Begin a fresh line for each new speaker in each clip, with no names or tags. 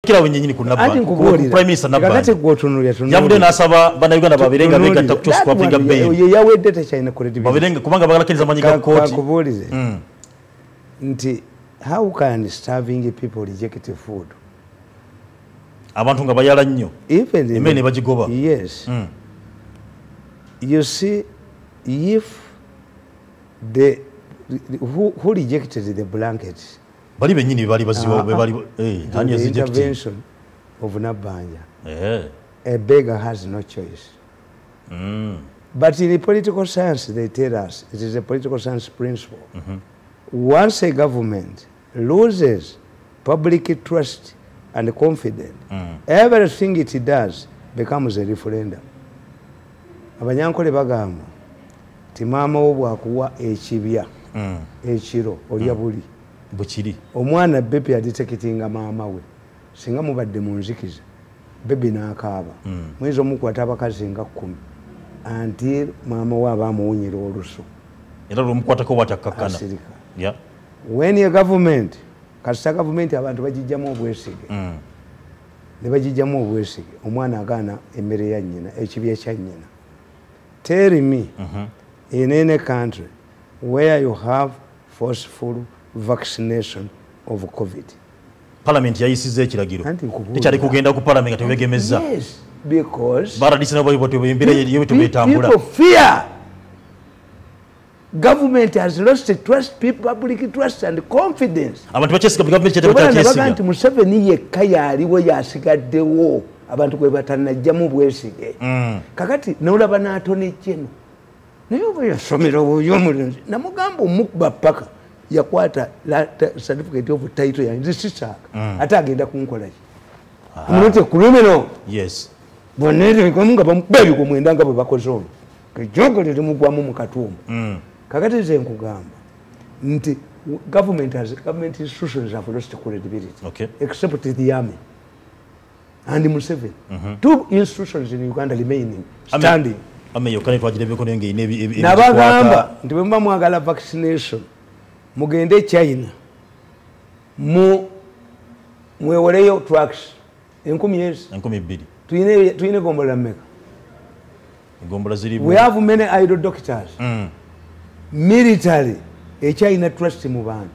kila wenyenyini ku Nabbanja Prime Minister Nabbanja
kakati gwotunulya tunulya
yavude nasaba bana Uganda babirenga bega takuchosi kwa pinga bail
ye yawedde tekyalina credibility
babirenga kubanga bagalakiriza manyiga court
kubuulize nti how can starving people reject food
abantu nga bayala nnyo emene bagigoba
yes you see if the who rejected the blankets
bali benyini bali baziwa bali hani
intervention of Nabbanja a beggar has no choice but in the political science they tell us it is a political science principle once a government loses public trust and confidence everything it does becomes a referendum abanyankole bagamba ti maama wo bwakuwa ekibya ekiro olya buli
bukiri
omwana bebe aditekitinga maama we singa mubadde mu nzikiza bebe n'akaaba mwezi omukwata abakazi nga 10 until maama we aba amuwunyira olusu
era lwomukwatako bwatakkakana
when a government kasita government abantu bagijjamu obwesige ne bagijjamu obwesige omwana agaana emmere ya nnyina ekibya kya nnyina tell me in any country where you have forceful vaccination of COVID
parliament yayisize ekiragiro tekyali kugenda ku parliament nga tebegemeza
yes because
baradisi nabo botebembera yeyo tubetambula
people fear government has lost trust public trust and confidence
abantu bachesiga government kyetebachesiga
abantu Museveni yekka yaliwo yasigaddewo abantu kwe batanajjamu bwesige kakati nolaba n'atone kyeno naye oba yasomera oyo mulenzi namugamba omukba paka yakwata certificate of title ya nze sisaka ate agenda kunkolaki omulote criminal
yes
bonere nga bamubebi ku mwenda nga bwe bakoze ono kejogo liri mugwamu mu katumba kakati nze nkugamba nti government institutions have lost credibility except the army and Museveni two institutions in Uganda remaining standing
ameyo kale twagirebe nenge ine
nabagamba nti bwe mba mwagala vaccination mugende China mwewoleyo trucks 10,000 tuyine gombola mmeka
gombola ziri
we have many idle doctors military China trust mu bantu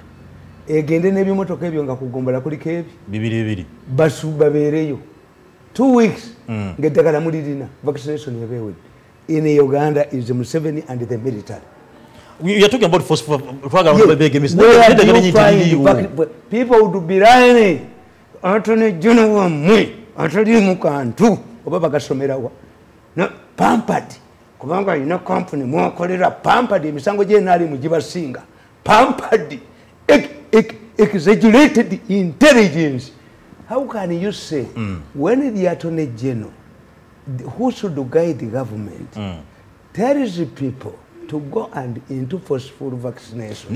egende n'ebimotoka ebyo nga kugombola kuliko ebi
bibiri
basuba beereyo 2 weeks ng'eddagala mulirina vaccination yabeewedde in Uganda is the Museveni and the military.
We are talking about force
people would be lying. Anthony General Mui, Anthony Mukantu, Obaba Gasomerawa. No, pampered. Kubanga, you know, company, more cholera, pampered, Misango Generali Mujiba Singer. Pampered, exaggerated intelligence. How can you say, when the Attorney General, who should guide the government, tells the people to go and into forceful vaccination?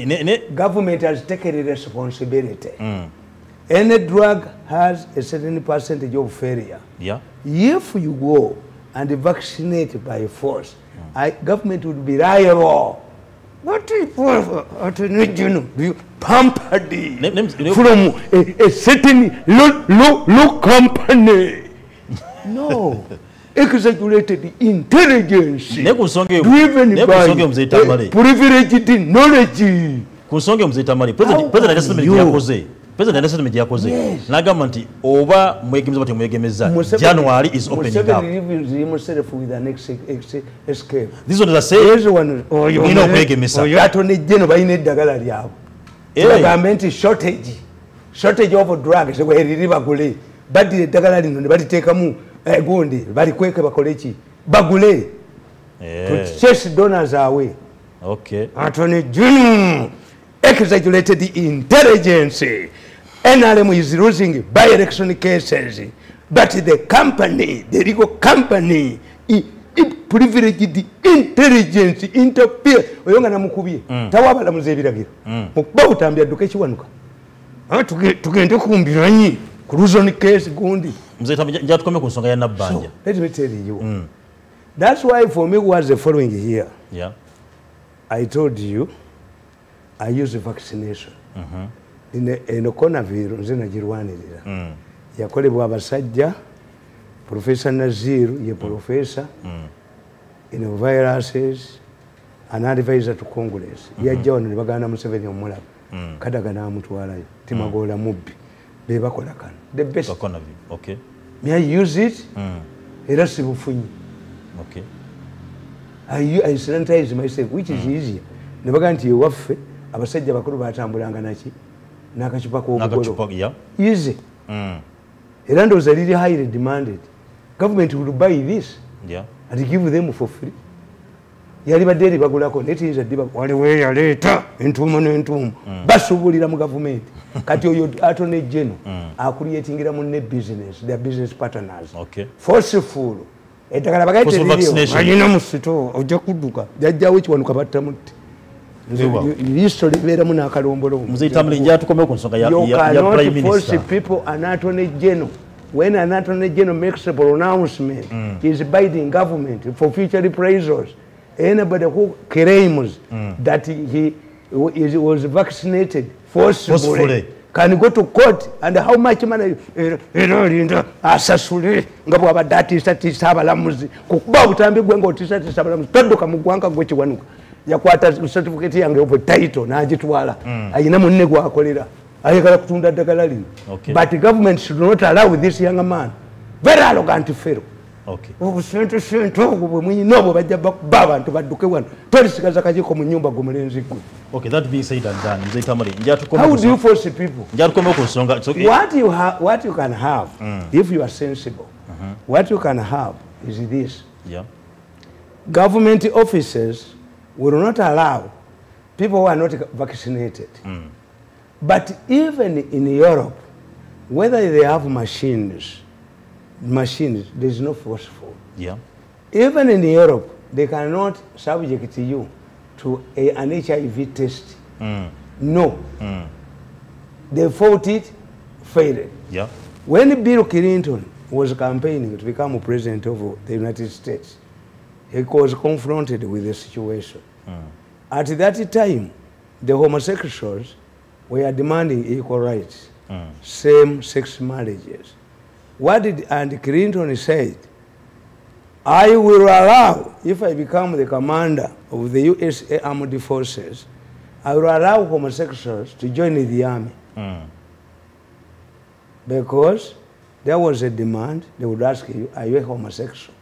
Government has taken a responsibility. Any drug has a certain percentage of failure. If you go and vaccinate by force, government would be liable. What is you pampered from a certain low company? No. Exaggerated intelligence driven by privileged knowledge.
Kusonge mzee Tamale President Nelson yakoze nagamba nti oba mwegemeza bati mwegemeza January is opening up.
Himself with an escape.
This one is a say you know mwegemeza
oyo atone jeno bayine eddagala lyabo government shortage of drugs we ririba gule badire eddagala lino ne baliteekamu gundi bali kweke bakoleki bagule to chase donors away. Atone jeno exaggerated intelligence. NRM is losing by-election cases, but the company, the legal company, privileged intelligence interfere. Oyonga na mukubye tawabala muzebiragiro okuba utambya duke kiwanuka tugende kumbiranyi ku reason case gundi
mzee Tamale tukome ku nsonga ya Nabbanja.
Let me tell you, that's why for me was the following here. I told you I use vaccination in a coronavirus nze nagirwanirira yakolebwa abasajja. Professor Nazir ye professor in viruses, an advisor to Congress. Yajja wano ne baganda Museveni omulaba. Kadaga n'amutwalayo. Timagola mubbi. Be bakola kano. The best.
Okay.
May I use it? Era sibufunyi.
Okay.
I sanitize myself, which is easier. Ne baganda nti ewaffe abasajja bakulu batambulanga naki n'akacupa k'obugolo. Easy. Era ndowooza liri highly demanded. Government will buy this and give them for free. Yali badde bagulako netiyinza ddiba waliwo eyaleeta entuumu n'entuumu basuubulira mu gavumenti. Kati oyo attorney general akulyetingira munne business, their business partners. Forceful. Eddagala bagaite liriyo alina mu sito ojja kudduka jajjawo ekiwanuka battamutti. History beeramu n'akalombolomo.
Mzee Tamale njatukomeko ku nsonga ya prime minister.
Force people an attorney general. When an attorney general makes a pronouncement, he is binding government for future reprisals. Anybody who claims that he was vaccinated forcibly can go to court, and how much money asasule nga bw'abadde atiisatiisa abalamuzi kukuba butambi gwe ng'otiisatiisa abalamuzi todduka mu ggwanga gwe kiwanuka yakwata certificate yange of title n'agitwala ayina munne gw'akolera ayagala kutunda ddagala lino. But the government should not allow this young man, very arrogant fellow. Obusente sente obwo bwe mwinyi obwo bajja bakuba abantu badduke wano tolisigaza kakiiko mu nnyumba gwe mulenzi gwe.
Okay, that being said and done, Mzee Tamale,
how do you force people?
What
you can have, if you are sensible, what you can have is this. Government officers will not allow people who are not vaccinated. But even in Europe, whether they have machines, there is no forceful. Even in Europe, they cannot subject you to an HIV test. No. They fought it, failed. When Bill Clinton was campaigning to become president of the United States, he was confronted with the situation. At that time, the homosexuals were demanding equal rights, same-sex marriages. And Clinton said, I will allow, if I become the commander of the USA Armed Forces, I will allow homosexuals to join the army. Because there was a demand, they would ask you, are you a homosexual?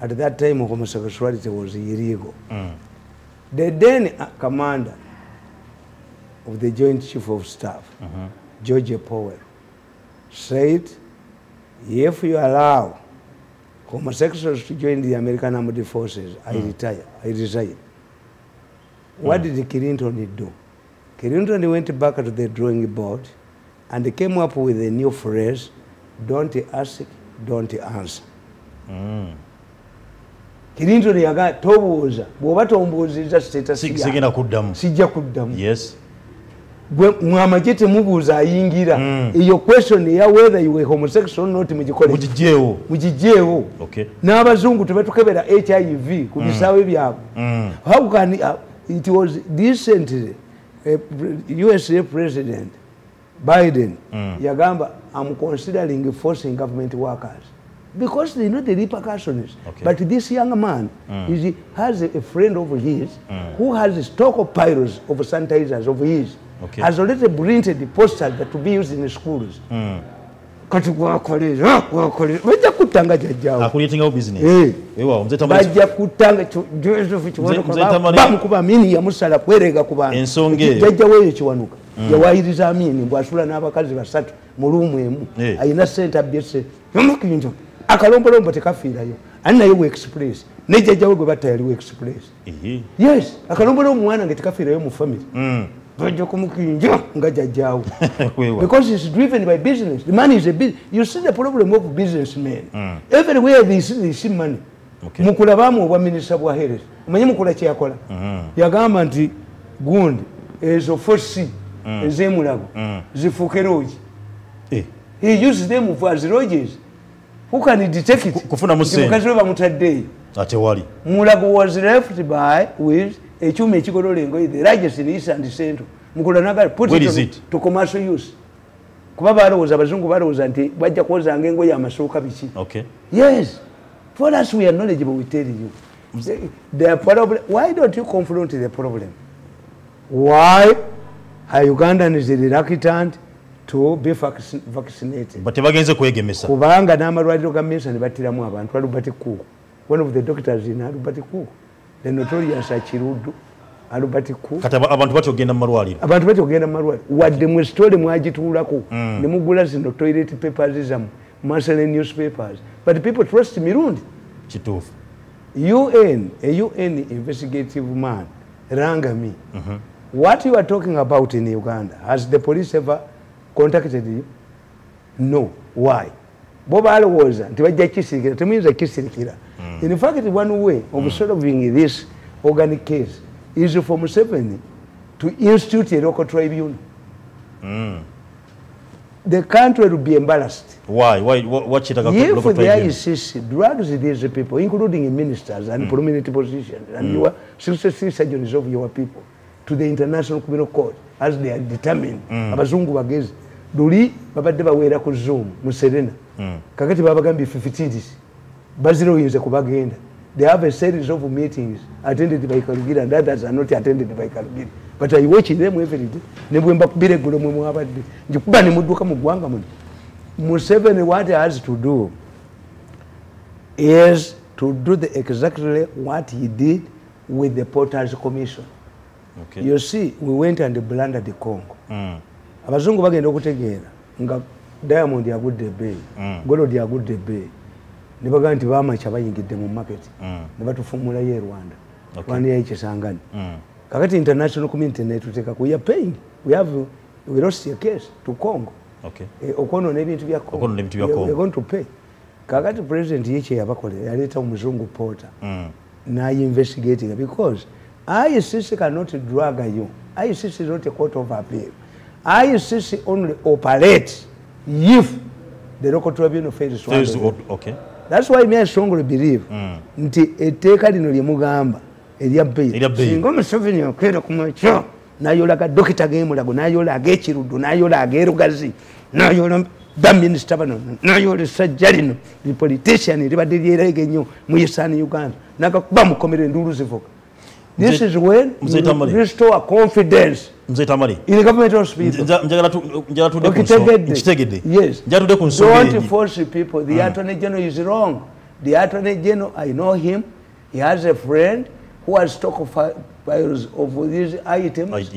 At that time, homosexuality was illegal. The then commander of the Joint Chief of Staff, George Powell, said, if you allow homosexuals to join the American Armed Forces, I resign. What did Clinton do? Clinton went back to the drawing board and came up with a new phrase, don't ask, don't answer. Clinton yaga tobuuza bw'oba tombuuzizza status
sigenda kuddamu
sijja kuddamu.
Yes.
Mwamagye temubuuza ayingira eyo question ya whether you were homosexual or not mugijjeewo. N'abazungu tebatukebera HIV ku bisaawe byabwe. How can it was recently USA President Biden yagamba I'm considering forcing government workers because they know the repercussions. But this young man has a friend of his who has a stock of piles of sanitizers of his. Has already printed the posters that to be used in the schools. Kati gwakolera bajja kutanga jajjawo
akulyetingawo business
bajja kutanga Joseph Kiwanuka bamukuba amini yamusala kwerega ku bantu
ensonge
jajjawo eyo Kiwanuka yawayiriza amini mbwasula n'abakazi basatu mu luumu emu ayina sente abyese yomukinjo akalombolombo tekafiirayo ani naye we express ne jajjawo gwe batta yali we express. Yes, akalombolombo mwana nge tekafiirayo mu family bajja kumukinja nga jajjawo because it's driven by business. The money is a business. You see the problem of businessmen. Everywhere they see money. Mukulabamu obwa minisita bwa health omanyi mukula kyeyakola yagamba nti gundi ezo fosi ez'emulago zifuuke loogi. He used them for as lodges. Who can detect it?
Kufuna musente
mukazi we bamutaddeeyo
ate wali
mulago was left by with ekyuma ekigolola engoye the largest in East and Central. Mukula naga put it to commercial use. kuba balowooza abazungu balowooza nti bajja kwozanga engoye amasuuka biki. Yes, for us we are knowledgeable, we tell you. The problem, why don't you confront the problem? Why are Ugandans reluctant to be vaccinated?
But tebagenze kwegemesa.
Kubanga n'amalwaliro ga Mesa ne battiramu abantu Albert Cook. One of the doctors in Albert Cook, the notorious Achirudu, Albert Cook.
Kati abantu batyogenda mu malwaliro.
Abantu batyogenda mu malwaliro. Wadde mu story mwagituulako ne mugula zino toilet papers zamu, Marseille newspapers. But people trust Mirundi.
Kituufu.
A UN investigative man rang me. What you are talking about in Uganda, has the police ever contacted you? No. Why? Boba alowooza nti bajja kisirikira, temuyinza kisirikira. In fact, one way of solving this organic case is for Museveni to institute a local tribunal. The country will be embarrassed.
Why? What should I
if the ICC drugs these people, including ministers and prominent positions, and your 63 surgeons of your people, to the International Criminal Court, as they are determined, abazungu bagezi, duli babadde bawera ku Zoom, mu Serena, kakati babagambi 15 baziro yinze kubagenda. They have a series of meetings attended by Karugira and others are not attended by Karugira. But I watch them every day. Nebwemba kubire gulo mwe mwabadde. Njikuba ne mudduka mu gwanga muno. Museveni, what he has to do is to do exactly what he did with the Porters Commission. You see, we went and blundered the Congo. Abazungu bagenda okutegeera nga Diamond yagudde bay, Gold yagudde bay. Ne bagamba nti bamacha bayingidde mu market. Ne batufumula ye Rwanda. Rwanda yayikisangani. Kakati international community netuteka ku, we are paying. We lost a case to Congo. Okono n'ebintu bya Congo. We are going to pay. Kakati president yeche yabakole yaleta omuzungu Porter. Na investigating because ICC cannot drag you. ICC is not a court of appeal. ICC only operates if the local tribunal fails to. That's why me I strongly believe nti etteeka lino lye mugamba erya bail singa Museveni okwera ku macho n'ayolaga dokita g'emulago n'ayola ag'ekirudu n'ayola ag'erugazi n'ayola baminister bano n'ayola essajja lino li politician libadde lyerege ennyo mu Eastern Uganda n'agakuba mukomere enduulu zivuga. This is when you restore confidence in the government hospital. Yes. Don't force people. The Attorney General is wrong. The Attorney General, I know him. He has a friend who has stockpiles of these items.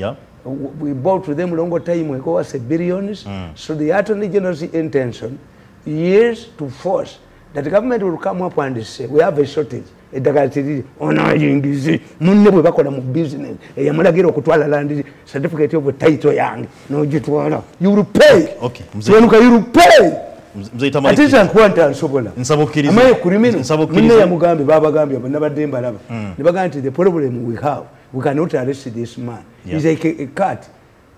We bought to them a long time ago as billions. So the Attorney General's intention is to force that the government will come up and say, we have a shortage. Onayingizi munne bwe bakola mu business eyamulagira okutwala land certificate of title yange n'ogitwala, you will pay. You will pay. Atiza nkwanta nsobola amaye kulimino munne yamugambe babagambye nabadde mbalaba ne bagamba nti the problem we have, we cannot arrest this man. He's like a cat.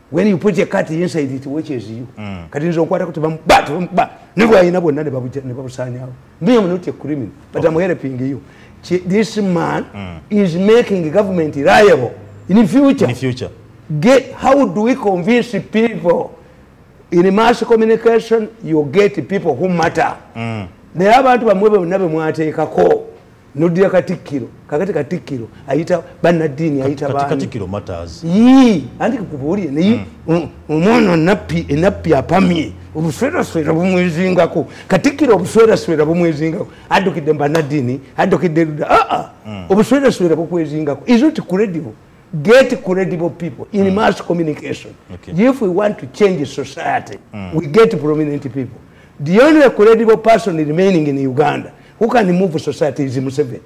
When you put a cat inside, it watches you. Kati nzo nkwata kuti bamba nebo ayina bonna ne babusanyawo. Me am not a criminal, but I'm helping you. This man is making government reliable in the future. How do we convince people? In mass communication, you get people who matter. There are abantu bamwe bonna bemwateekako nodira Katikkiro, kakati Katikkiro ayita bannaddiini ayita baani Katikkiro matters anti kubuulire naye omwana enappi apamye obusweraswera bumwezingako Katikkiro obusweraswera bumwezingako addukidde bannaddiini addukidde obusweraswera bukwezingako is not credible. Get credible people in mass communication. If we want to change society, we get prominent people. The only credible person remaining in Uganda who can move society is Museveni.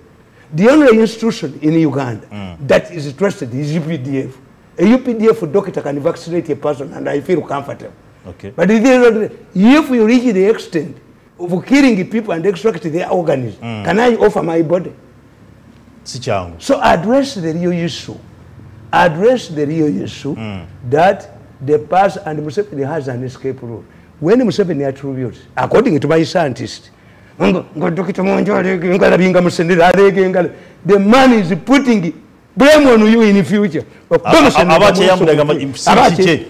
The only institution in Uganda that is trusted is UPDF. A UPDF doctor can vaccinate a person and I feel comfortable. But if we reach the extent of killing people and extract their organs, can I offer my body? So address the real issue. Address the real issue that the past and Museveni has an escape route. When Museveni attributes, according to my scientist, the man is putting blame on you in future.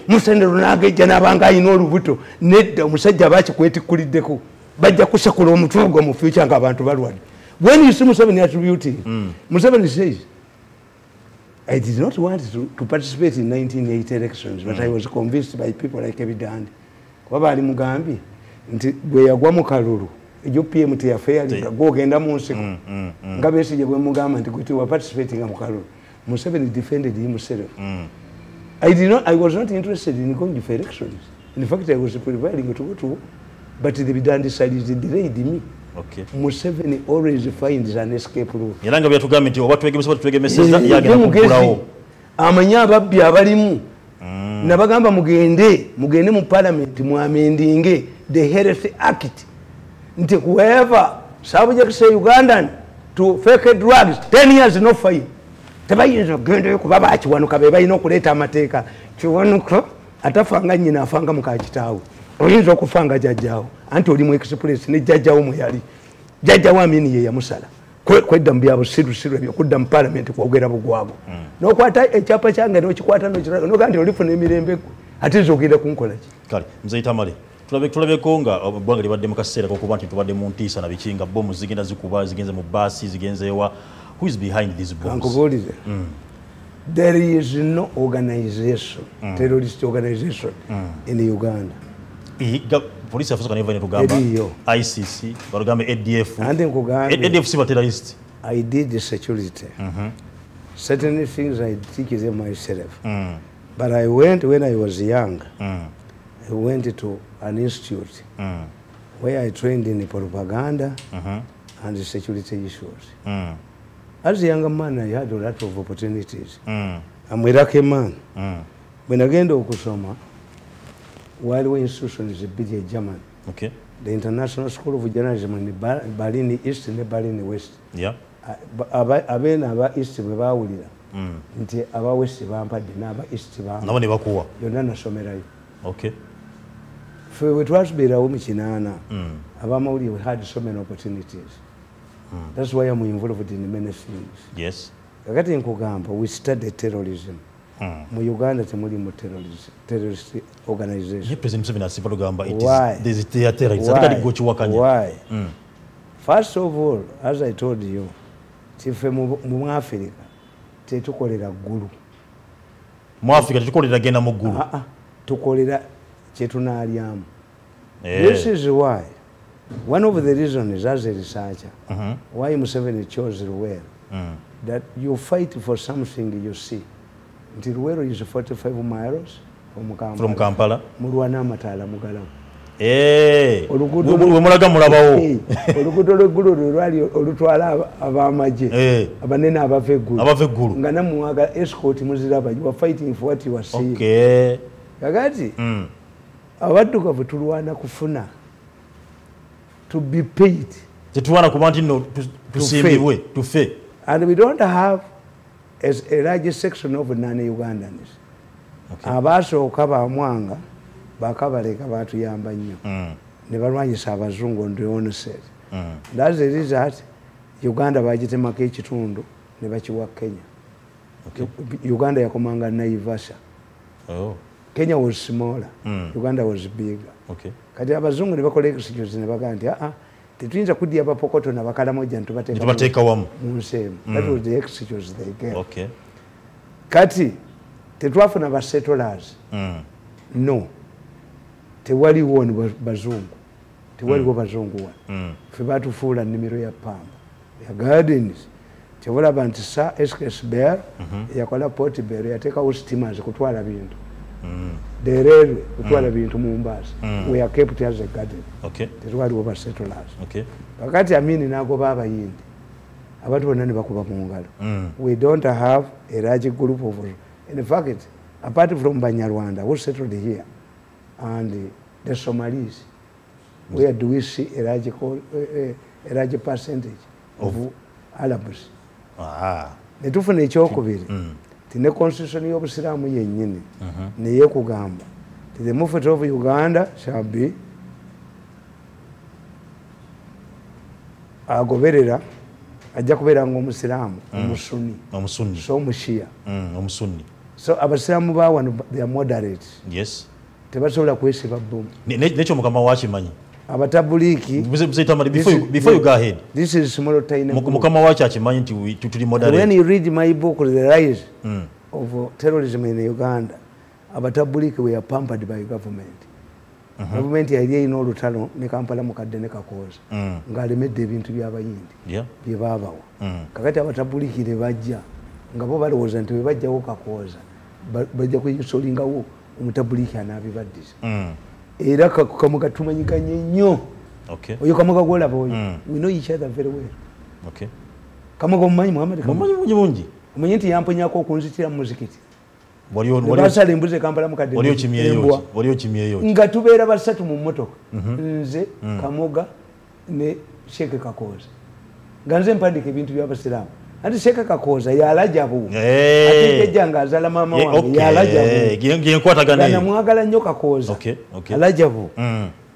Musende
runage nabanga ayina olubuto nedda omusajja bakikwetikuliddeko bajja kusekula omutwe gwa mu future nga abantu balwadde. When you see Museveni attributing, Museveni says, I did not want to participate in 1980 elections, but I was convinced by people like Ebidandi. Kwaba ali mugambi nti gwe yagwa mu kalulu ejo PMT affair go genda mu nsiko nga Besigye gwe mugamba nti gwe wa participating mu kalulu. Museveni defended himself. I was not interested in going for elections. In fact, I was preparing to go to, but the Bidandi decided to delay me.
Okay.
Museveni always finds an escape route.
Yalanga byatugamba nti oba twegemeseza yagenda kugulawo.
Amanya ababbi abalimu. Nabagamba mugende mu parliament mu amendinge the Health Act. Nti whoever subject say Ugandan to fake drugs 10 years no fine. Tebayinza kugenda kuba bakiwanuka be bayina okuleeta amateeka. Kiwanuka atafanga nyina afanga mukakitaawo. Oyinza okufanga jjajjaawo anti oli mu express ne jjajjaawo mwe yali. Jjajjaawo amini ye yamusala. Kwedda mu byabo siru ebyo kudda mu parliament kwogera bugwago. N'okwata ekyapa kyange n'okikwata n'okiraga n'ogandi olifuna emirembe ate zogenda kunkola ki.
Kale Mzee Tamale tulabeko nga ebbanga libadde mu kaseera kokuba nti tubadde mu ntiisa na bikinga bomu zigenda zikuba zigenze mu baasi zigenze ewa. Who is behind these bombs?
There is no organization, terrorist organization in Uganda.
Police have never in Uganda. ICC, Barugame ADF. ADF is terrorist.
I did the security. Certain things I think is myself. But I went when I was young. I went to an institute where I trained in propaganda and the security issues. As a young man, I had a lot of opportunities. I'm a lucky man. When I get to Okusoma, while we institution is a bit German.
Okay.
The International School of Journalism in Berlin East and Berlin West.
Yeah.
Aba East bebawulira. Nti aba West bampadde n'aba East bampa.
Nabo ne bakuwa.
Yonna nasomerayo.
Okay.
Ffe we twasubiirawo mu kinaana. Abamawulire we had so many opportunities. That's why I'm involved in many things.
Yes.
Kakati nkugamba, we study terrorism. Mu Uganda temuli mu terrorist organization.
President Museveni asiba lugamba it
Why?
is terrorist.
Why? First of all, as I told you, tife mu Africa tetukolera ggulu.
Mu Africa tetukolera genda mu ggulu.
Tukolera kye tunaalyamu. This is why. One of the reasons as a researcher why Museveni chose Luwero, that you fight for something you see. Until Luwero is 45 miles from Kampala. Mulwana Matala Mugalamu.
Mulaga mulabawo.
Oluguudo lw'eggulu lwali olutwala ab'amagye. Abanene abava eggulu. Nga namuwaga escort muziraba. You are fighting for what you are seeing.
Okay.
Kakati abaddugavu tulwana kufuna. To be paid.
Tetuwana kuba nti no tusimbibwe tufe.
And we don't have as a large section of non-Ugandans. Abasooka bamwanga bakabaleka batuyamba nnyo. Ne balwanyisa abazungu on the onset. That's the result. Uganda bagitemako ekitundu ne bakiwa Kenya. Uganda yakomanga Naivasha. Kenya was smaller. Uganda was bigger. Kati abazungu ne bakola excuse ne bagamba nti tetuyinza kudya abapokoto n'abakalamoja
ntubateeka wamu
mu nseemu. That was the excuse they gave.
Okay.
Kati tetwafuna ba settlers. No. Tewaliwo bazungu. Tewaliwo bazungu wa. Ffe batufuula nnimiro ya pamba. Ya gardens. Tewalaba nti sa SKS Bear yakola Port Bear yateekawo steamers kutwala bintu. The railway kutwala bintu mu Mombasa. We are kept as a garden.
Okay.
Tetwaliwo ba settlers.
Okay.
Kakati Amini n'agoba abayindi. Abantu bonna ne bakuba mu ngalo. We don't have a large group of. In fact, apart from Banyarwanda who settled here and the Somalis, where do we see a large percentage of Arabs? Netufuna ekyokubiri. Ne constitution y'obusiraamu yennyini naye kugamba the movement of Uganda shall be agoberera ajja kubeera ng'omusiraamu omusuni so omushia
omusuni
so abasiraamu ba wano they are moderate
yes
tebasobola kwesiba bbomu
nekyo mukama wakimanyi
abatabuliki
before you go ahead
this is small tiny
mukama wachi akimanyi nti tuli moderate
when you read my book The Rise of Terrorism in Uganda abatabuliki were pampered by government government yali erina olutalo ne Kampala mukadde ne Kakooza ng'alemedde ebintu by'abayindi bye baabawa kakati abatabuliki ne bajja nga bo balowooza nti bwe bajjawo Kakooza bajja kuyisolingawo omutabuliki anaabibaddiza era kamuga tumanyikanye nnyo oyo kamuga gwolaba oyo we know each other very well kamuga omumanyi Muhammad
mungi
omanyi nti yamponyako okunzitira mu muzikiti
basala
embuzi Kampala mukadde
waliyo kimyeyo
nga tubeera basatu mu mmotoka nze Kamuga ne Sheikh Kakooza nga nze mpandika ebintu by'abasiraamu ati Sheikh Kakooza yalajabu ate yajjanga azala mama wange yalajabu namwagala nnyo Kakooza alajabu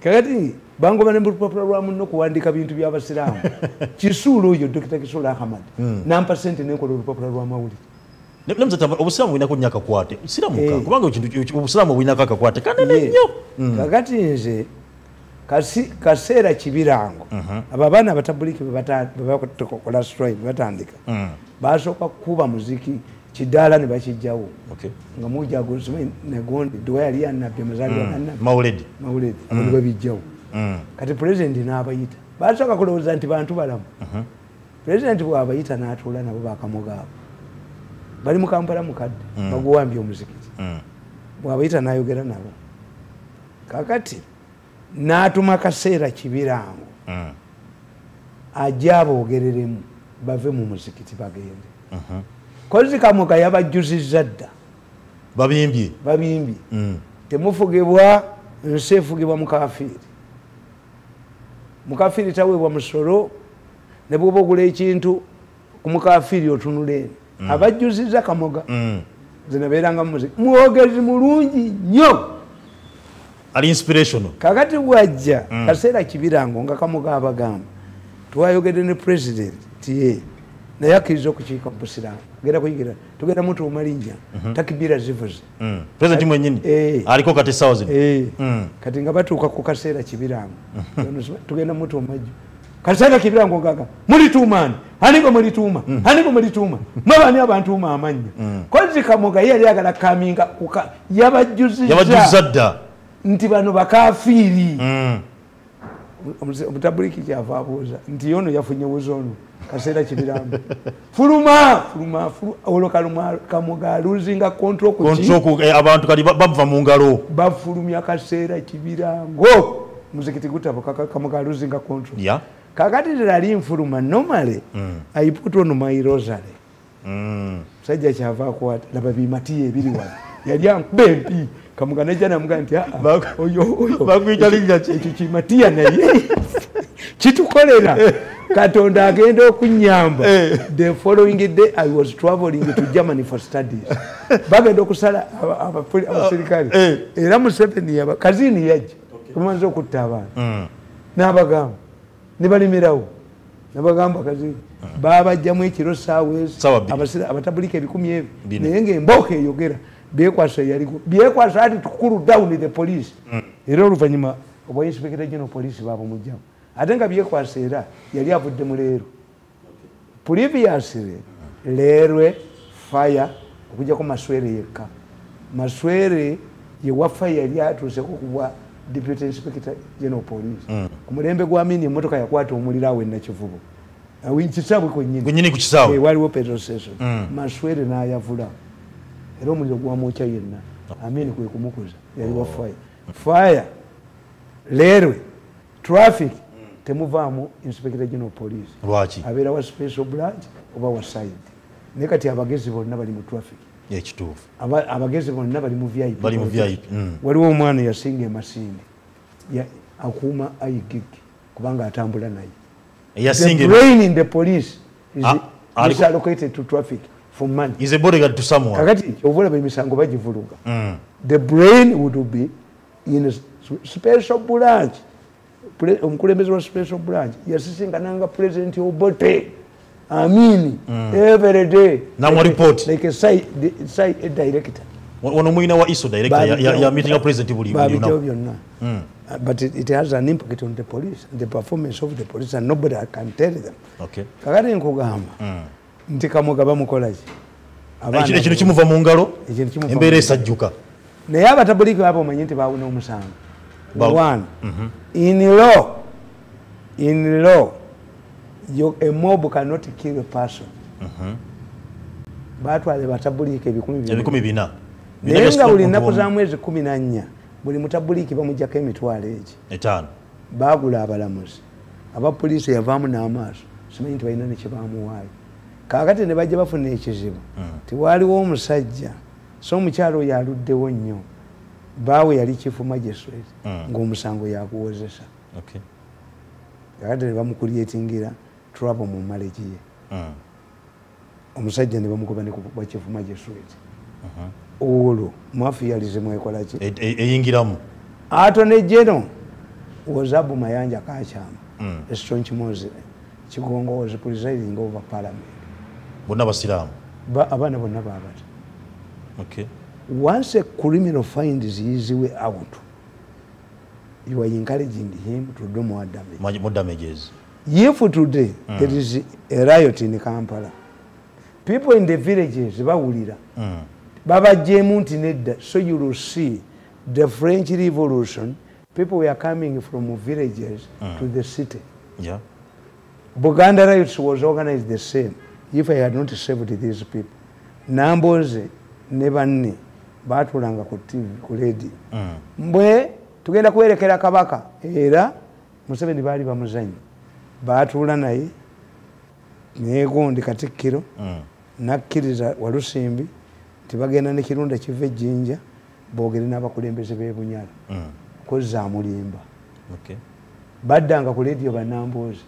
kakati bangoba ne mpapula lwa muno kuwandika bintu by'abasiraamu Kisuulu oyo Dr. Kisuulu Ahmad nampa sente nenkola olupapula lwa mawulire
obusiraamu bulina kunya kakwate siramuka kubanga obusiraamu bulina kakwate kanene nnyo
kakati nze kaseera kibirango abo abaana abatabuliki bebakola strike batandika basooka kuba muziki kidaala ne bakijjawo nga mujagusimanyi negondi dwe yali yanabbi muzali wananabbi mawuledi abo babijjawo kati pulezidenti n'abayita basooka kulowooza nti bantu balamu pulezidenti bw'abayita n'atuula nabo bakamugaabo bali mu Kampala mukadde baguwambye omuzikiti bw'abayita n'ayogera nabo kakati n'atuma kaseera kibirango ajja aboogereremu bave mu muzikiti bagende kozi Kamuga yabajjuzizza dda babimbye temufugibwa nsi efugibwa mukafiiri taweebwa musolo ne bw'oba ogula ekintu ku mukafiiri otunuleni abajjuzizza Kamuga zinabeeranga mu muziki mwogezi mulungi nnyo
ali inspirational
kakati bwajja kaseera kibirango nga Kamuga abagamba twayogedde ne president tiye naye akkiriza okukiika mu busiraamu genda kuyigira tugenda mutuuma linnya takibira zivuze
president mwennyini aliko kati essaawa zino
kati nga batuuka ku kaseera kibirango tugenda mutuuma jjo kaseera kibirango ngaga mulituumaani anigo mulituuma mwabani abantuuma amannya kozi Kamuga yali agala kaminga yabajjuzizza
dda
nti bano bakafiiri omutabuliki kyava abuuza nti yono yafunye buzono kaseera kibirango fuluma olwo Kamuga aluzinga control
abantu kali bava mu ngalo
bafulumya kaseera kibirango muzikiti gutabo Kamuga aluzinga control kakati lali nfuluma normally I put on my rosary sajja kyava akwata laba bimatiye ebiri wano yali ankuba empi Kamuga najja namugamba nti oyo
bakuyitalinnya
ekyo kimatiya naye kitukolera Katonda agenda okunyamba the following day I was traveling to Germany for studies bagenda okusala abasirikale era Museveni kazini yajja kumanza okutta abaana n'abagamba ne balimirawo nabagamba kazini babajjamu ekiro saawa abatabulika 10 naye ng'embooka eyogera byekwasa ati tukulu down the police era oluvannyuma obwa inspector general police babamugjamu ate nga byekwasa era yali avudde mu leero previously leerwe fire okujjako Maswere yekka Maswere yewafa yali atuuseko kubwa deputy inspector general police ku mulembe gwa Amini emmotoka yakwata omuliro awo enakivubo awinkisaabwe kwennyini
ku kisaawe
waliwo petrol station Maswere n'ayavula era omuliro gwamwokya yenna Amini kwe kumukuza yaliwo fire leerwe traffic temuvaamu inspector general police
lwaki
abeera wa special branch oba wa side naye kati abagezi bonna bali mu traffic
ekituufu
abagezi bonna bali mu VIP waliwo omwana yasinga emasindi akuuma igig kubanga atambula naye the brain in the police is allocated to traffic for money
is a bodyguard to someone
kakati obulaba emisango bagivuluga the brain would be in a special branch omukulembeze wa special branch yasisinkananga president Obote I mean, every day.
Now report.
Like a side director.
One muina wa ISO director ya meeting a president buli
but it has an impact on the police, the performance of the police, and nobody can tell them.
Okay.
Kakati nkugamba nti kamugaba mukolaji.
Ekintu kimuva mu ngalo embeera esajjuka.
Naye abatabuliki bapo omanyi nti baawuna omusango. One, in law, a mob cannot kill a person. Batwale batabuliki ebikumi bina. Naye nga buli nnaku za mwezi 14 buli mutabuliki bamujjako emitwalo egi. 5. Baagula abalamuzi. Abapoliisi yavaamu n'amaaso. Simanyi nti balina ne kye baamuwaayo. Kaakati ne bajja bafuna ekizibu. Tiwaaliwo omusajja. So omukyalo oyo aluddewo nnyo. Baawe yali chief magistrate ng'omusango yakuwozesa. Kaakati ne bamukulyetingira trouble mu marriage ye. Omusajja ne bamukuba ne ku chief magistrate. Olwo mafialism ekola ki
eyingiramu
Attorney General was Abu Mayanja Kachama, a staunch Muslim. Chigongo was presiding over parliament.
Bonna basiramu
Abana bonna babata.
Okay.
Once a criminal finds his way out, you are encouraging him to do more damage.
More damages.
If today there is a riot in Kampala, people in the villages bawulira. Baba Jemunti nedda, so you will see the French Revolution, people were coming from villages to the city.
Yeah.
Buganda riots was organized the same. If I had not saved these people, Namboze nebanne batulanga ku TV ku radio. Mbwe tugenda kwerekera kabaka era Museveni bali bamuzanyi. Batula naye negondi Katikkiro nakkiriza Walusimbi tibagenda ne kirunda kive Jinja boogere n'abakulembeze b'e Bunyala kozza mulimba.
Okay.
Baddanga ku radio banambuzi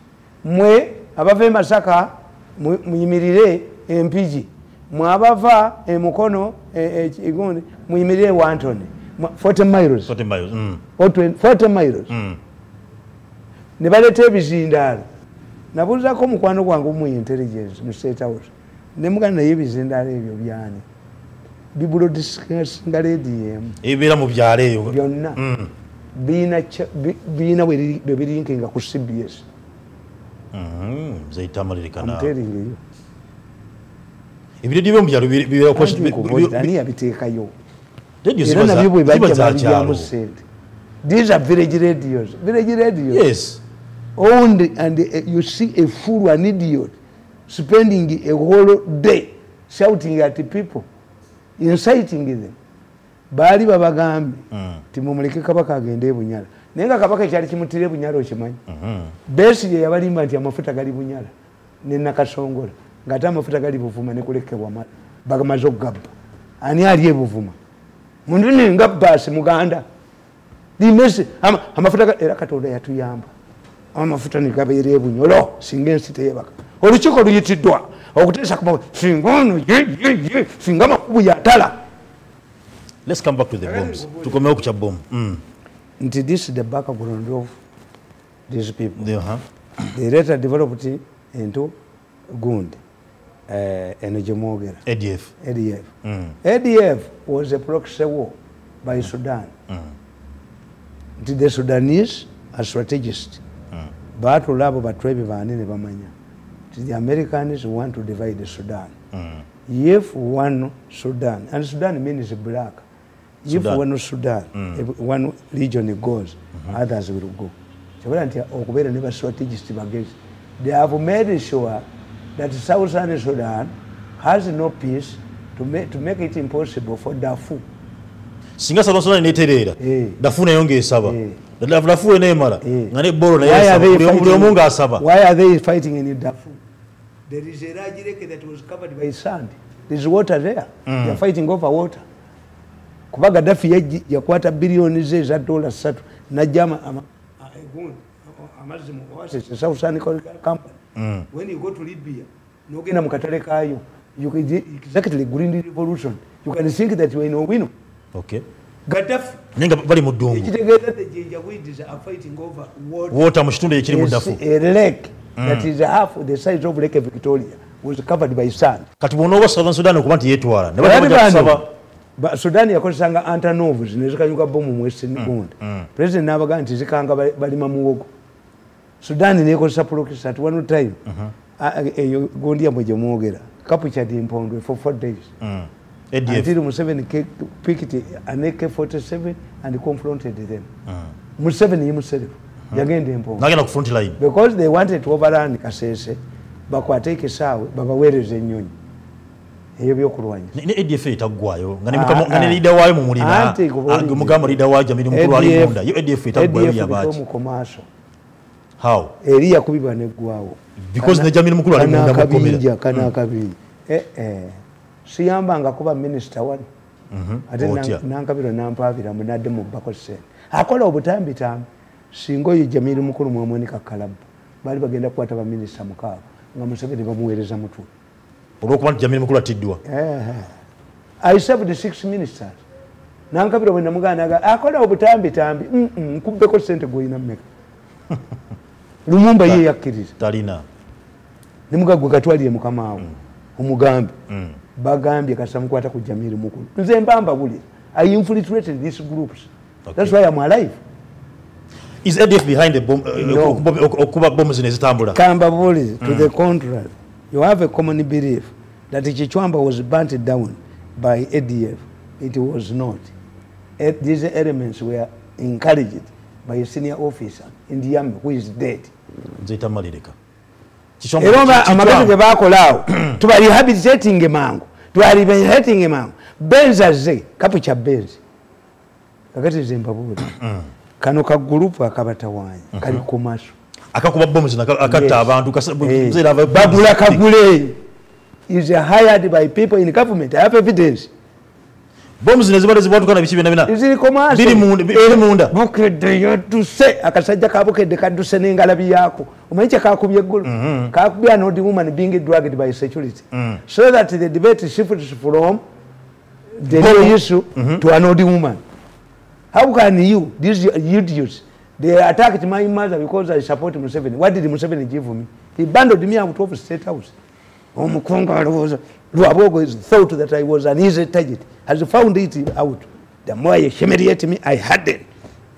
mwe abava e Masaka muyimirire empiji mwe abava e Mukono egondi muyimirire Wantone 40 miles 40 miles ne baleeta ebizindaalo nabuuzako mukwano gwange mu intelligence mu State House ne mugana naye ebizindaalo ebyo byani bibulo discussing radio
ebera mu byalo eyo
byonna biina bwe birinkinga ku CBS.
Tamale kana.
I'm telling you.
Ebiredi byo mu byalo bibera
ko ani abiteekayo.
Radio
These are village radios. Village radios.
Yes.
Owned and you see a fool, an idiot, spending a whole day shouting at the people, inciting them. Bali babagambi timumuleke kabaka agende e Bunyala. Nenga kabaka kyali kimutire Bunyala okimanyi. Besi yabalimba nti amafuta gali Bunyala. Ne nakasongola. Ngata amafuta gali Buvuma ne kulekebwa mala. Bagamaze okugabba. Ani ali e Buvuma. Mundu ne ngabbasi Muganda. Limesi amafuta era Katonda yatuyamba. Amafuta ne gabeere e Bunyolo singa ensi teyebaka. Olukiiko luyitiddwa okuteesa ku singono singa makubu yatala.
Let's come back to the bombs. To come up to bomb.
This is the background of these people. They later developed into Gund, Energy Mogera. ADF. ADF was a proxy war by Sudan. The Sudanese are strategists. But to love about the Americans want to divide the Sudan. If one Sudan, and Sudan means black. If one Sudan, one region goes, others will go. They have made sure that Southern Sudan has no peace to make it impossible for Darfur.
Singa Sudan neterera. Darfur nayonge esaba. Darfur nemara. Ngane boro na yesaba.
Why are they fighting in Darfur? There is a large lake that was covered by sand. There is water there. They are fighting over water. Kuba Gaddafi yakwata billions za dollars 3 najama amazimu oasis South Sudan company. When you go to Libya nogenda mukatale kayo you can exactly green revolution you can think that you know wino.
Okay.
Gaddafi
nenga bali mudungu
ekitegeeza the jinja weeds are fighting over water
mu kitundu ekiri mu Darfur.
A lake that is half the size of Lake Victoria was covered by sand.
Kati bono Southern Sudan okubanti yetwala.
Sudan yakozesanga Antonovs nezikanyuka bomu mu Western Uganda. President n'abaga nti zikanga balima muwogo. Sudan nekozesa prokisi at one time. Gondia mwe gyemwogera. Captured Impondo for 4 days. Until Museveni picked an AK-47 and confronted them. Museveni himself. Yagende Impondo.
Nagenda ku front line.
Because they wanted to overrun Kasese, bakwateke sawe, babawereze ennyonyi. Eyo byokulwanya.
Ni ADF etaggwayo. Ngane leader wayo mu mulina. Mugamba leader wayo Jamili mukulu ali munda. Yo ADF etaggwayo yabachi. How?
Eria kubibwa neggwawo.
Because ne Jamili mukulu ali munda mukomera.
Kana kabiri. Siyambanga kuba minister wano. Ate nankabiro nampavira munadde mu bakose. Akola obutambi tambi. Singo ye Jamili mukulu mwamweni kakalabu. Bali bagenda kwata ba minister mukaaga. Nga Museveni bamuweereza mutwe.
Olwokuba nti Jamili mukulu atiddwa.
I served 6 ministers. Nankabiro bwe namuganaga akola obutambi tambi. Nkubbeko sente goyina mmeka. Lumumba ye yakkiriza.
Talina.
Nimugagwe katwaliye mukama awo. Omugambi. Bagambye kasamukwata ku Jamili mukulu. Nze mbamba buli. I infiltrated these groups. Okay. That's why I'm alive.
Is ADF behind the bomb? Okuba bombs in Istanbul.
Kamba buli, to the contrary. You have a common belief that Chichwamba was burnt down by ADF. It was not. These elements were encouraged by a senior officer in the army who is dead.
Tamale.
Eromba amagezi ge bakolaawo tuba rehabilitating mangu tuba rehabilitating mangu benza ze kapucha benzi kakati Zimbabwe kano ka group akabatawanya kali kumasho
akakuba bombs akatta abantu mzera
bagula kagule is hired by people in government. I have evidence.
Bombs nezibale zibatukana bikibi na bina
izili komasho
biri munda
bukedde yotuse akasajja kabukedde kaduse n'engalabi yako umanyicha kakubye gulu kakubya no the woman being dragged by security so that the debate shifts from the issue to an old woman. How can you, these idiots, they attacked my mother because I support Museveni. What did Museveni give me? He bundled me out of the State House. Luabogo thought that I was an easy target. Has found it out. The more you humiliate me, I had it.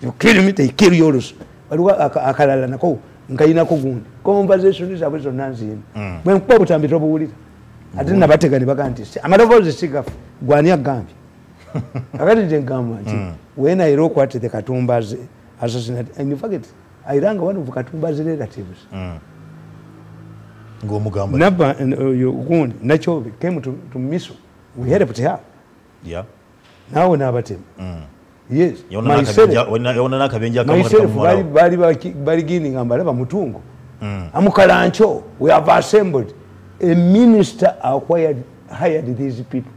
You kill me, they kill yours. But akalala nako nkaina kugundi. Conversation is always on Nancy. When Pope and trouble with it, I didn't have taken the vacancy. I'm not the cigar. Guania Gambi. I didn't come. When I wrote what the Katumba's assassinate, and you forget, I rang one of Katumba's relatives.
Go Mugamba.
Naba and you wound naturally came to Miso. We had a put her.
Yeah.
Now we never him. Yes.
Myself,
by beginning, I'm Mutungo. Amukalancho, we have assembled. A minister hired these people.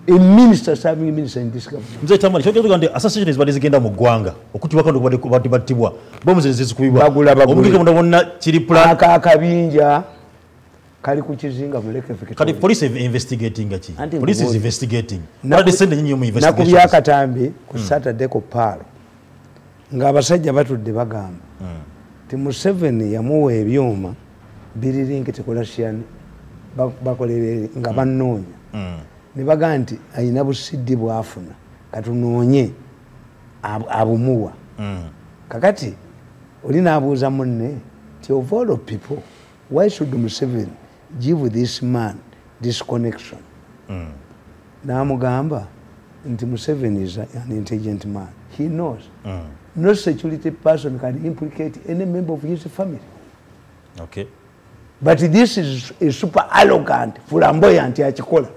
A minister serving a minister in this government.
Mzee Tamale, chochote assassination is bazigenda mu gwanga okuti bakando kubatibwa bombs zizikubibwa omukike mundabona kiri plan
akabinja kali kukizinga mu Lake Victoria.
Kali police investigating achi. Police is investigating. What is sending you mu investigation?
Nakubya katambi ku Saturday ko palo. Nga abasajja batudde bagamba. Ti Museveni yamuwa ebyuma biririnkite kolasiani bakolere nga bannoonya. Ne baga nti ayina busidi bwafuna katunoonye abumuwa kakati oli naabuuza munne ti of all people why should Museveni give this man this connection naamugamba nti Museveni is an intelligent man. He knows no security person can implicate any member of his family.
Okay.
But this is a super arrogant flamboyant yakikola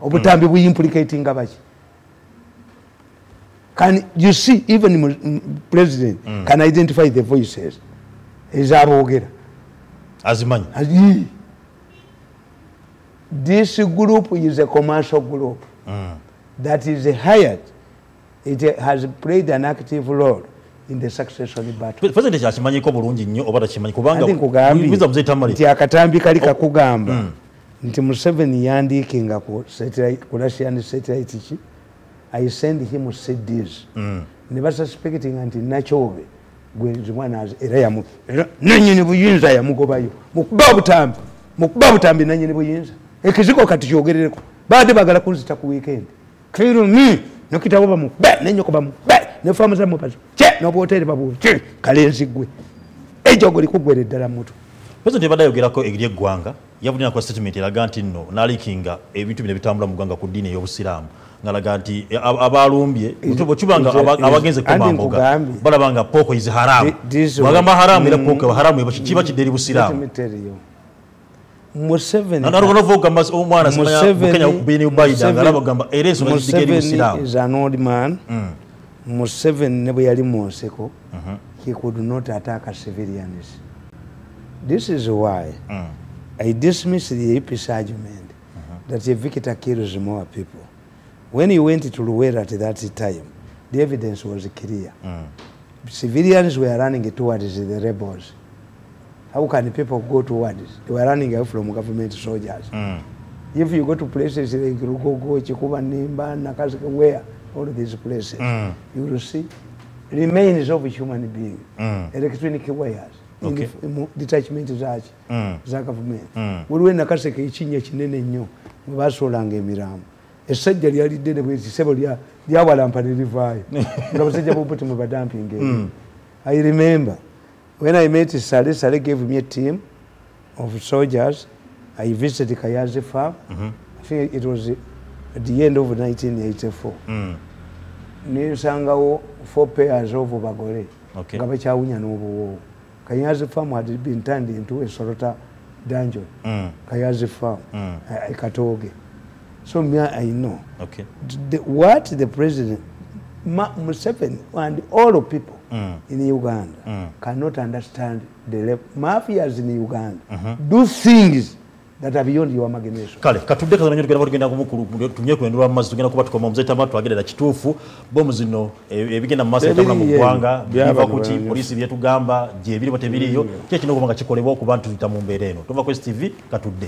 obutambi we implicating abachi. Can you see even president can identify the voices is abogera
azimanyi.
This group is a commercial group that is hired. It has played an active role in the succession battle.
President akimanyiko bulungi nnyo obata kimanyi kubanga
biza Mzee Tamale nti akatambi kali kakugamba nti Museveni yandikinga ku satellite ku Russian satellite I send him CDs. Ne basuspecting anti Nachobe gwenzi mwana era yamu nanyini buyinza yamugobayo mukuba butambi nanyini buyinza ekiziko kati kyogerereko baade bagala kunzita ku weekend kiru nokitabo bamu nenyoko bamu ne famuza mu paso no boteri babu kalenzi gwe ejo goli kugwere ddala mutu
President Nabbanja yogerako egirye gwanga yavudina kwa statement eraga nti nno nalikinga ebintu bine bitambula mu gwanga ku dini y'obusiramu ngalaga nti abalumbye mutubo kibanga abagenze komamboga balabanga poko is haram bagamba haram era poko haram kiba kideri busiramu
Museveni
omwana Kenya kubini ubayida ngalaba gamba ereso na kideri busiramu
is an old man Museveni nebo yali monseko he could not attack civilians. This is why I dismiss the APC argument that a victor kills more people. When he went to Luwera at that time, the evidence was clear. Civilians were running towards the rebels. How can people go towards? They were running away from government soldiers. If you go to places like Rugogo, Chikuba, Nimba, Nakazaka, where all of these places, you will see remains of a human being, electronic wires.
Okay.
Detachment za government. Waliwe nakaseke ichinya kinene nnyo basolanga emiramu. Esajja lyali ddene bwe kisebo lyawalampanira livaayo. Nga basajja bobuti mu badamping. I remember when I met Sale gave me a team of soldiers. I visited Kayazi farm. I think it was at the end of 1984. Nisangawo 4 pairs of bagole.
Okay.
Nga bakyawunya n'obuwoowo. Kayazi farm had been turned into a Sorota dungeon. Kayazi farm, Katoge. So me, I know.
Okay.
What the president, Museveni, and all the people in Uganda cannot understand the mafias in Uganda do things that are beyond your imagination.
Kale katudde kazana nyo tugenda kumukulu tunye kwendwa amazi tugenda kuba tukoma muzeta matu agenda kituufu bomu zino ebigenda mumasa etambula mu gwanga biva kuti polisi byetugamba je biri bote biriyo kye kino kubanga kikolebwa ku bantu tutamumbeera eno tuva ku STV katudde